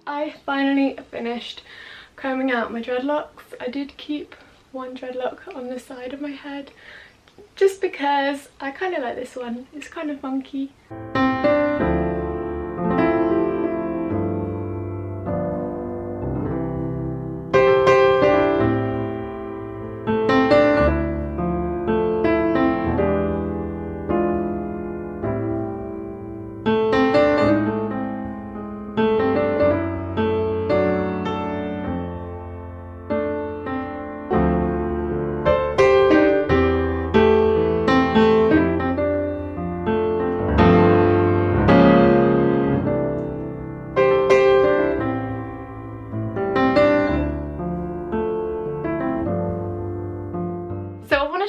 I finally finished combing out my dreadlocks. I did keep one dreadlock on the side of my head just because I kind of like this one. It's kind of funky.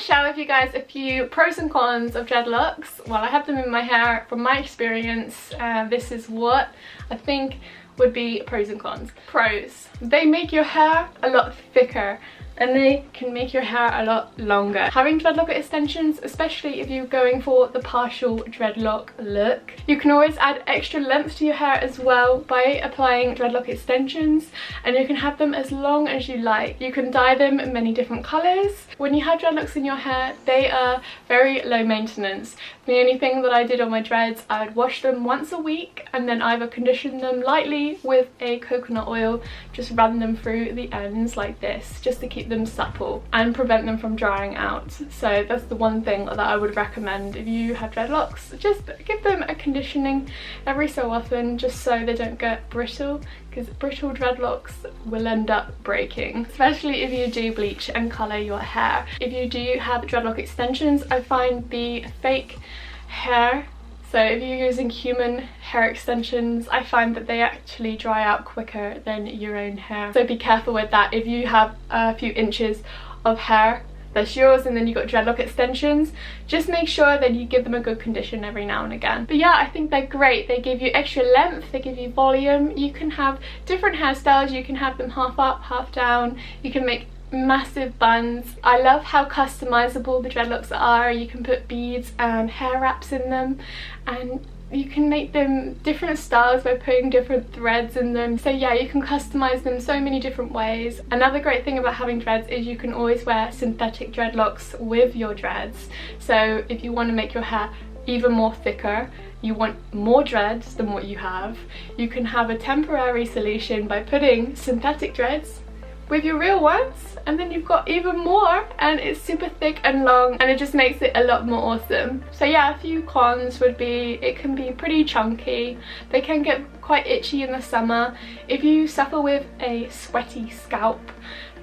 Share with you guys a few pros and cons of dreadlocks. Well, I have them in my hair. From my experience, this is what I think would be pros and cons. Pros: they make your hair a lot thicker and they can make your hair a lot longer. Having dreadlock extensions, especially if you're going for the partial dreadlock look, you can always add extra length to your hair as well by applying dreadlock extensions, and you can have them as long as you like. You can dye them in many different colours. When you have dreadlocks in your hair, they are very low maintenance. The only thing that I did on my dreads, I would wash them once a week and then either condition them lightly with a coconut oil, just run them through the ends like this, just to keep them supple and prevent them from drying out. So that's the one thing that I would recommend if you have dreadlocks. Just give them a conditioning every so often, just so they don't get brittle, because brittle dreadlocks will end up breaking, especially if you do bleach and colour your hair. If you do have dreadlock extensions, I find the fake hair, so if you're using human hair extensions, I find that they actually dry out quicker than your own hair. So be careful with that. If you have a few inches of hair that's yours and then you've got dreadlock extensions, just make sure that you give them a good condition every now and again. But yeah, I think they're great. They give you extra length, they give you volume. You can have different hairstyles. You can have them half up, half down. You can make massive buns. I love how customizable the dreadlocks are. You can put beads and hair wraps in them, and you can make them different styles by putting different threads in them. So yeah, you can customize them so many different ways. Another great thing about having dreads is you can always wear synthetic dreadlocks with your dreads. So if you want to make your hair even more thicker, you want more dreads than what you have, you can have a temporary solution by putting synthetic dreads with your real ones, and then you've got even more, and it's super thick and long, and it just makes it a lot more awesome. So yeah, a few cons would be it can be pretty chunky, they can get quite itchy in the summer. If you suffer with a sweaty scalp,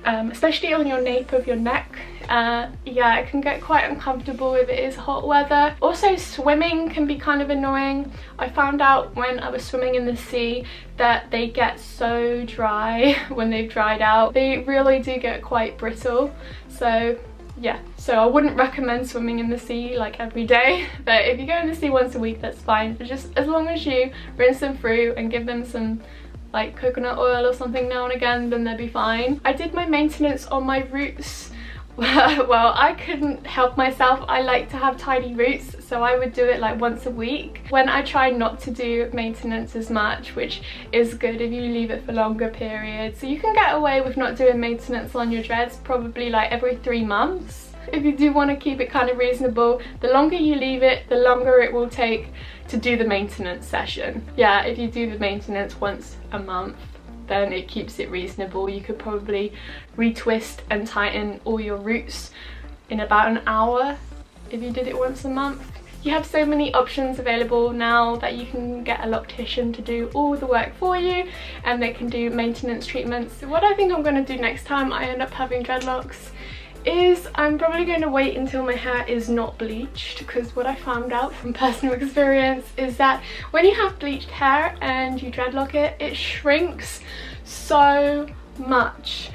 especially on your nape of your neck, yeah, it can get quite uncomfortable if it is hot weather. Also, swimming can be kind of annoying. I found out when I was swimming in the sea that they get so dry when they've dried out. They really do get quite brittle. So yeah, so I wouldn't recommend swimming in the sea like every day, but if you go in the sea once a week, that's fine. But just as long as you rinse them through and give them some like coconut oil or something now and again, then they'll be fine. I did my maintenance on my roots. Well, I couldn't help myself. I like to have tiny roots, so I would do it like once a week. When I try not to do maintenance as much, which is good if you leave it for longer periods. So you can get away with not doing maintenance on your dreads probably like every 3 months. If you do want to keep it kind of reasonable, the longer you leave it, the longer it will take to do the maintenance session. Yeah, if you do the maintenance once a month, then it keeps it reasonable. You could probably retwist and tighten all your roots in about an hour if you did it once a month. You have so many options available now that you can get a loctician to do all the work for you, and they can do maintenance treatments. So what I think I'm going to do next time I end up having dreadlocks is I'm probably going to wait until my hair is not bleached, because what I found out from personal experience is that when you have bleached hair and you dreadlock it, it shrinks so much.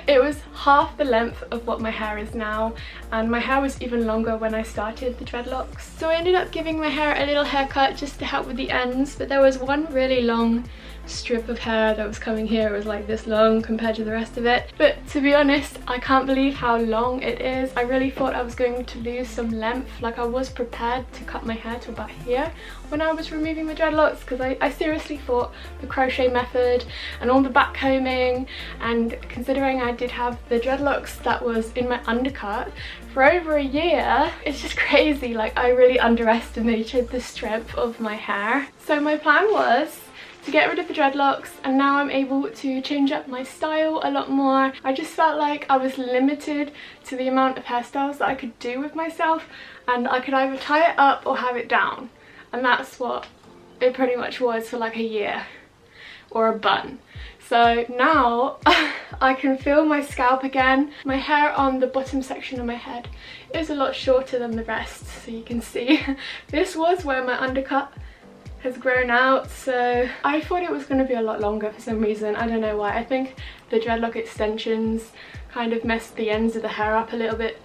It was half the length of what my hair is now, and my hair was even longer when I started the dreadlocks. So I ended up giving my hair a little haircut just to help with the ends, but there was one really long strip of hair that was coming here was like this long compared to the rest of it. But to be honest, I can't believe how long it is. I really thought I was going to lose some length. Like, I was prepared to cut my hair to about here when I was removing the dreadlocks, because I seriously thought the crochet method and all the back combing, and considering I did have the dreadlocks that was in my undercut for over a year, it's just crazy. Like, I really underestimated the strength of my hair. So my plan was to get rid of the dreadlocks, and now I'm able to change up my style a lot more. I just felt like I was limited to the amount of hairstyles that I could do with myself, and I could either tie it up or have it down, and that's what it pretty much was for like a year, or a bun. So now I can feel my scalp again. My hair on the bottom section of my head is a lot shorter than the rest, so you can see this was where my undercut has grown out, so I thought it was going to be a lot longer for some reason. I don't know why. I think the dreadlock extensions kind of messed the ends of the hair up a little bit.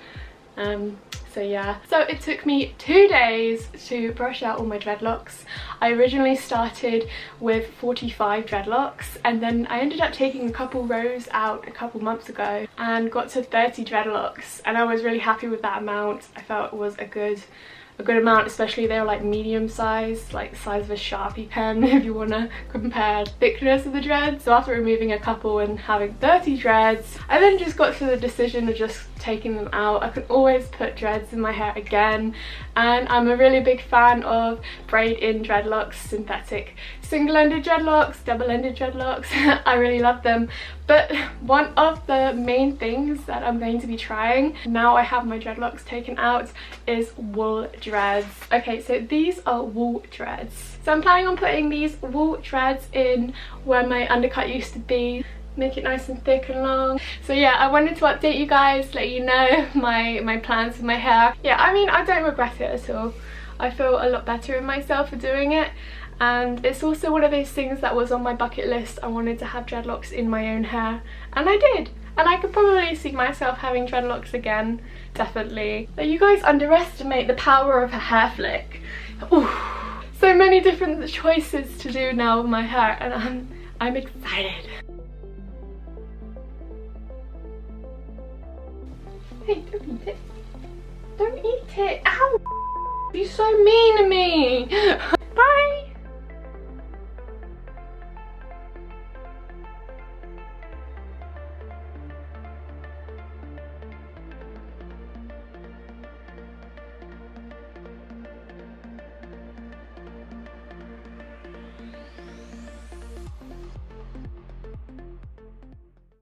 So yeah, so it took me 2 days to brush out all my dreadlocks. I originally started with 45 dreadlocks, and then I ended up taking a couple rows out a couple months ago and got to 30 dreadlocks, and I was really happy with that amount. I felt it was a good amount, especially they were like medium size, like the size of a Sharpie pen if you want to compare thickness of the dreads. So after removing a couple and having 30 dreads, I then just got to the decision of just taking them out. I can always put dreads in my hair again, and I'm a really big fan of braid-in dreadlocks, synthetic single-ended dreadlocks, double-ended dreadlocks. I really love them. But one of the main things that I'm going to be trying now I have my dreadlocks taken out is wool dreads. Okay, so these are wool dreads. So I'm planning on putting these wool dreads in where my undercut used to be, make it nice and thick and long. So yeah, I wanted to update you guys, let you know my plans with my hair. Yeah, I mean, I don't regret it at all. I feel a lot better in myself for doing it, and it's also one of those things that was on my bucket list. I wanted to have dreadlocks in my own hair, and I did. And I could probably see myself having dreadlocks again, definitely. But you guys underestimate the power of a hair flick. Ooh, so many different choices to do now with my hair, and I'm excited. Hey, don't eat it. Don't eat it. Ow! You're so mean to me. Bye.